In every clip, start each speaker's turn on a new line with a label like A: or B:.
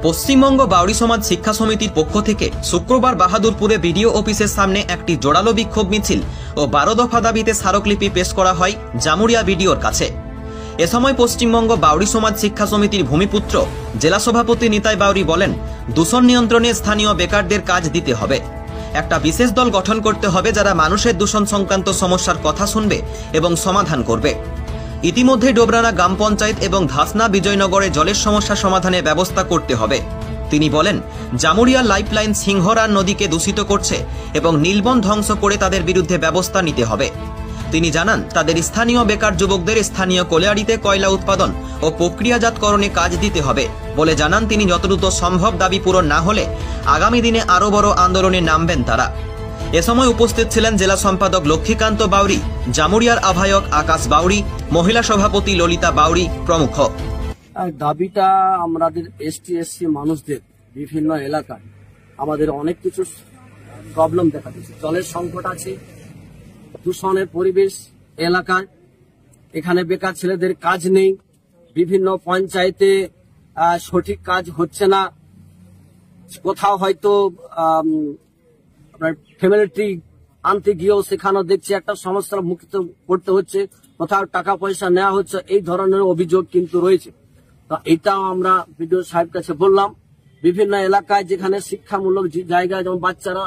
A: পশ্চিমবঙ্গ বাউরি সমাজ শিক্ষা সমিতির পক্ষ থেকে শুক্রবার বাহাদুরপুরে বিডিও অফিসের সামনে একটি জোরালো বিক্ষোভ মিছিল ও 12 দফা দাবিতে স্মারকলিপি পেশ করা হয় জামুরিয়া বিডিওর কাছে। এ সময় পশ্চিমবঙ্গ বাউরি সমাজ শিক্ষা সমিতির ভূমিপুত্র জেলা সভাপতি নিতাই বাউরি বলেন, দূষণ নিয়ন্ত্রণে স্থানীয় বেকারদের কাজ দিতে হবে। একটা বিশেষ দল গঠন করতে হবে যারা মানুষের দূষণ সংক্রান্ত সমস্যার কথা শুনবে এবং সমাধান করবে। ইতিমধ্যে ডোবরানা গ্রাম পঞ্চায়েত এবং ধাসনা বিজয়নগরে জলের সমস্যা সমাধানের ব্যবস্থা করতে হবে। তিনি বলেন, জামুরিয়া লাইফলাইন সিংহরার নদীকে দূষিত করছে এবং নীলবন ধ্বংস করে তাদের বিরুদ্ধে ব্যবস্থা নিতে হবে। তিনি জানান, তাদের স্থানীয় বেকার যুবকদের স্থানীয় কোলিয়ারিতে কয়লা উৎপাদন ও প্রক্রিয়াজাতকরণে কাজ দিতে হবে বলে জানান তিনি। যত দ্রুত সম্ভব দাবি পূরণ না হলে আগামী দিনে আরো বড় আন্দোলনে নামবেন তারা। এ সময় উপস্থিত ছিলেন জেলা সম্পাদক লক্ষ্মীকান্ত বাউরি, জামুরিয়ার আহ্বায়ক আকাশ বাউরি, মহিলা সভাপতি ললিতা বাউরি প্রমুখ।
B: দাবিটা আমাদের এসটি মানুষদের বিভিন্ন এলাকায় আমাদের অনেক কিছু প্রবলেম দেখা দিচ্ছে। জলের সংকট আছে, দূষণের পরিবেশ এলাকায়, এখানে বেকার ছেলেদের কাজ নেই, বিভিন্ন পঞ্চায়েতে সঠিক কাজ হচ্ছে না, কোথাও হয়তো ফ্যামিলি ট্রি আনতে গিয়েও সেখানেও দেখছি একটা সমস্যার মুক্ত করতে হচ্ছে, কোথাও টাকা পয়সা নেওয়া হচ্ছে, এই ধরনের অভিযোগ কিন্তু রয়েছে। তো এটাও আমরা বিডিও সাহেব কাছে বললাম। বিভিন্ন এলাকায় যেখানে শিক্ষামূলক জায়গায় যেমন বাচ্চারা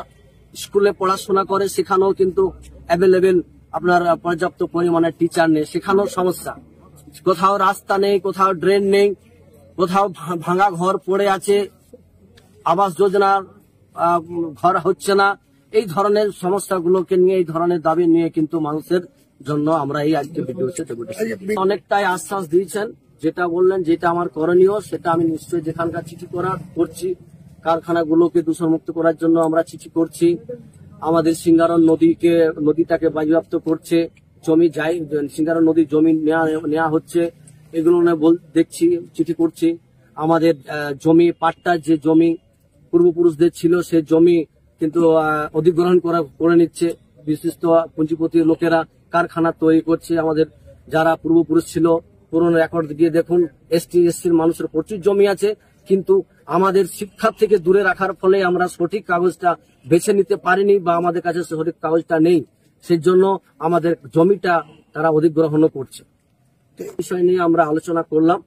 B: স্কুলে পড়াশোনা করে সেখানেও কিন্তু অ্যাভেলেবেল আপনার পর্যাপ্ত পরিমাণে টিচার নেই, সেখানেও সমস্যা। কোথাও রাস্তা নেই, কোথাও ড্রেন নেই, কোথাও ভাঙা ঘর পড়ে আছে, আবাস যোজনার ঘর হচ্ছে না। এই ধরনের সমস্যাগুলোকে নিয়ে, এই ধরনের দাবি নিয়ে কিন্তু মানুষের জন্য আমরা এই আজকে ভিডিওতে অনেকটাই আশ্বাস দিয়েছেন। যেটা বললেন, যেটা আমার করণীয় সেটা আমি নিশ্চয়ই যেখানকার চিঠি করছি, কারখানাগুলোকে দূষণমুক্ত করার জন্য আমরা চিঠি করছি। আমাদের সিঙ্গারন নদীটাকে বাজেয়াপ্ত করছে, জমি যাই সিঙ্গারন নদীর জমি নেওয়া হচ্ছে, এগুলো দেখছি, চিঠি করছি। আমাদের জমি পাট্টার যে জমি পূর্বপুরুষদের ছিল সে জমি কিন্তু অধিগ্রহণ করে নিচ্ছে বিশিষ্ট পুঁজিপতির লোকেরা, কারখানা তৈরি করছে। আমাদের যারা পূর্বপুরুষ ছিল পুরনো রেকর্ড গিয়ে দেখুন, এসটির মানুষের প্রচুর জমি আছে, কিন্তু আমাদের শিক্ষা থেকে দূরে রাখার ফলে আমরা সঠিক কাগজটা বেছে নিতে পারিনি বা আমাদের কাছে সঠিক কাগজটা নেই, সেই জন্য আমাদের জমিটা তারা অধিগ্রহণ করছে। এই বিষয় নিয়ে আমরা আলোচনা করলাম।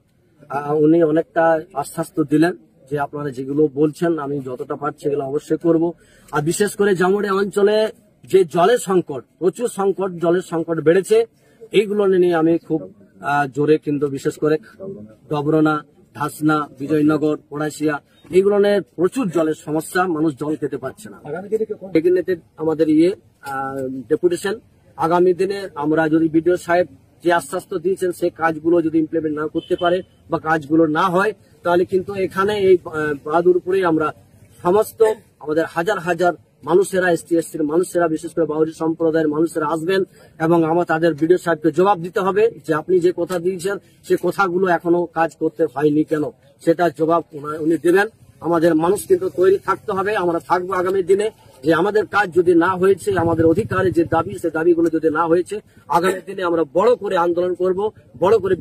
B: উনি অনেকটা আশ্বাস দিলেন যে আপনারা যেগুলো বলছেন আমি যতটা পারছি এগুলো অবশ্যই করব। আর বিশেষ করে জামুরিয়া অঞ্চলে যে জলের সংকট, প্রচুর সংকট, জলের সংকট বেড়েছে, এইগুলো নিয়ে আমি খুব জোরে কিন্তু বিশেষ করে ডবরনা, ধাসনা, বিজয়নগর, পড়াশিয়া এইগুলো নিয়ে প্রচুর জলের সমস্যা, মানুষ জল খেতে পারছে না। আমাদের ডেপুটেশন আগামী দিনে আমরা যদি বিডিও সাহেব যে আশ্বাস দিয়েছেন সেই কাজগুলো যদি ইমপ্লিমেন্ট না করতে পারে বা কাজগুলো না হয়, তাহলে কিন্তু এখানে এই বাহাদুরপুরে আমরা সমস্ত আমাদের হাজার হাজার মানুষেরা, এসটির মানুষেরা, বিশেষ করে বাউরি সম্প্রদায়ের মানুষেরা আসবেন এবং আমরা তাদের বিডিও সাহেবকে জবাব দিতে হবে যে আপনি যে কথা দিয়েছেন সে কথাগুলো এখনো কাজ করতে হয়নি কেন, সেটা জবাব উনি দেবেন। আমাদের মানুষ কিন্তু তৈরি থাকতে হবে, আমরা থাকবো আগামী দিনে যে আমাদের কাজ যদি না হয়েছে, আমাদের অধিকারের যে দাবি সে দাবিগুলো যদি না হয়েছে, আগামী দিনে আমরা বড় করে আন্দোলন করব, বড় করে